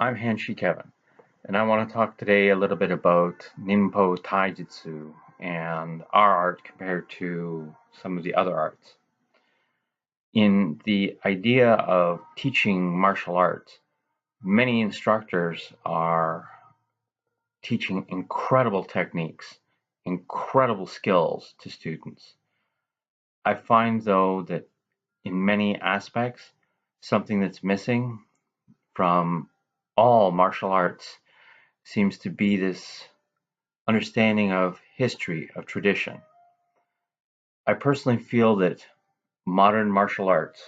I'm Hanshi Kevin, and I want to talk today a little bit about Ninpo Taijutsu and our art compared to some of the other arts. In the idea of teaching martial arts, many instructors are teaching incredible techniques, incredible skills to students. I find, though, that in many aspects, something that's missing from all martial arts seems to be this understanding of history, of tradition. I personally feel that modern martial arts,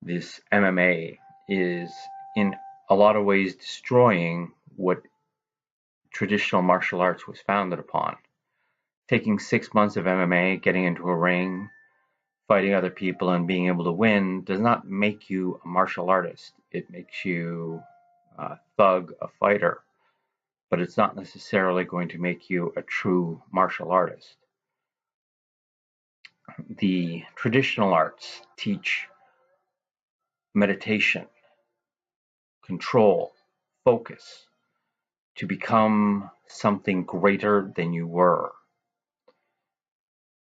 this MMA, is in a lot of ways destroying what traditional martial arts was founded upon. Taking 6 months of MMA, getting into a ring, fighting other people, and being able to win does not make you a martial artist. It makes you a thug, a fighter, but it's not necessarily going to make you a true martial artist. The traditional arts teach meditation, control, focus, to become something greater than you were.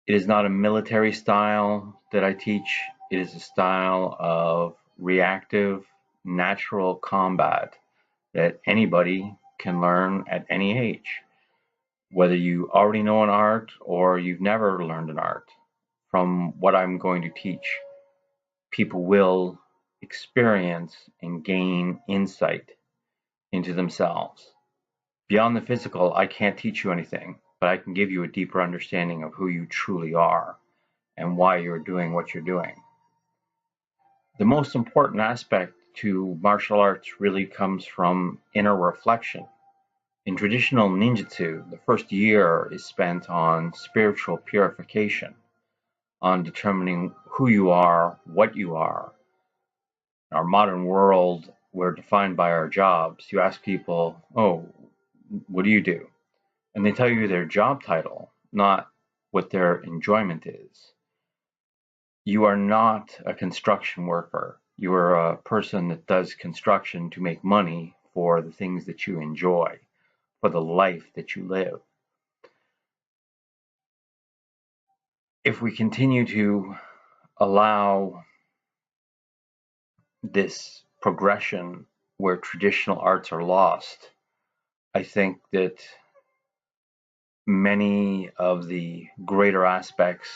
It is not a military style that I teach. It is a style of reactive, natural combat that anybody can learn at any age, whether you already know an art or you've never learned an art. From what I'm going to teach, people will experience and gain insight into themselves. Beyond the physical, I can't teach you anything, but I can give you a deeper understanding of who you truly are and why you're doing what you're doing. The most important aspect to martial arts really comes from inner reflection. In traditional ninjutsu, the first year is spent on spiritual purification, on determining who you are, what you are. In our modern world, we're defined by our jobs. You ask people, oh, what do you do? And they tell you their job title, not what their enjoyment is. You are not a construction worker. You are a person that does construction to make money for the things that you enjoy, for the life that you live. If we continue to allow this progression where traditional arts are lost, I think that many of the greater aspects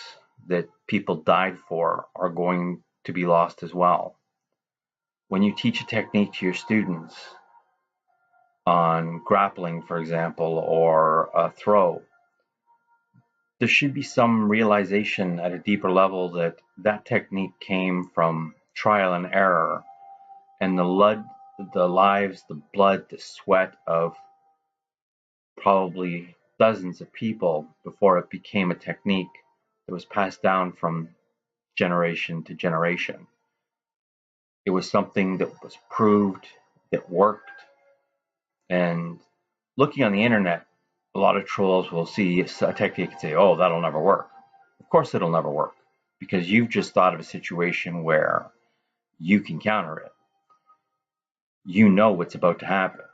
that people died for are going to be lost as well. When you teach a technique to your students on grappling, for example, or a throw, there should be some realization at a deeper level that that technique came from trial and error, and the lives, the blood, the sweat of probably dozens of people before it became a technique that was passed down from generation to generation. It was something that was proved, that worked, and looking on the internet, a lot of trolls will see a technique and say, oh, that'll never work. Of course it'll never work, because you've just thought of a situation where you can counter it. You know what's about to happen.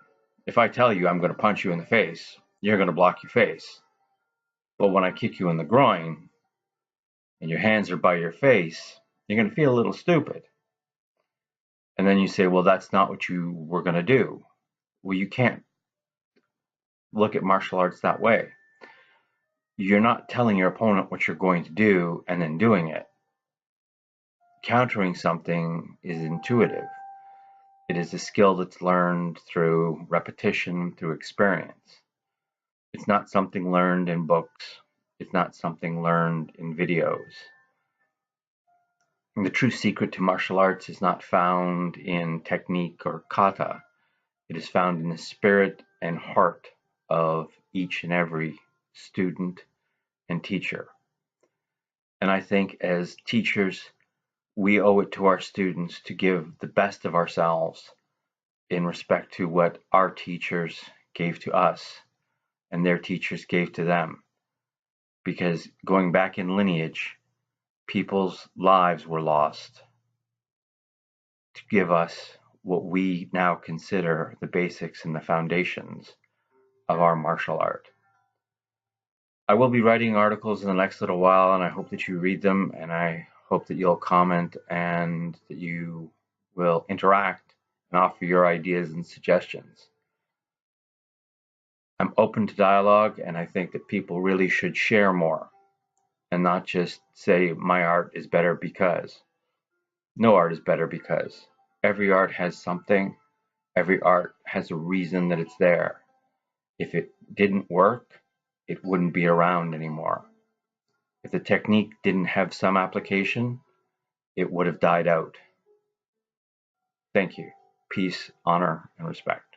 If I tell you I'm going to punch you in the face, you're going to block your face. But when I kick you in the groin and your hands are by your face, you're going to feel a little stupid. And then you say, well, that's not what you were going to do. Well, you can't look at martial arts that way. You're not telling your opponent what you're going to do and then doing it. Countering something is intuitive. It is a skill that's learned through repetition, through experience. It's not something learned in books. It's not something learned in videos. And the true secret to martial arts is not found in technique or kata. It is found in the spirit and heart of each and every student and teacher. And I think as teachers, we owe it to our students to give the best of ourselves in respect to what our teachers gave to us and their teachers gave to them. Because going back in lineage, people's lives were lost to give us what we now consider the basics and the foundations of our martial art. I will be writing articles in the next little while, and I hope that you read them, and I hope that you'll comment and that you will interact and offer your ideas and suggestions. I'm open to dialogue, and I think that people really should share more and not just say my art is better because. No art is better because. Every art has something. Every art has a reason that it's there. If it didn't work, it wouldn't be around anymore. If the technique didn't have some application, it would have died out. Thank you. Peace, honor, and respect.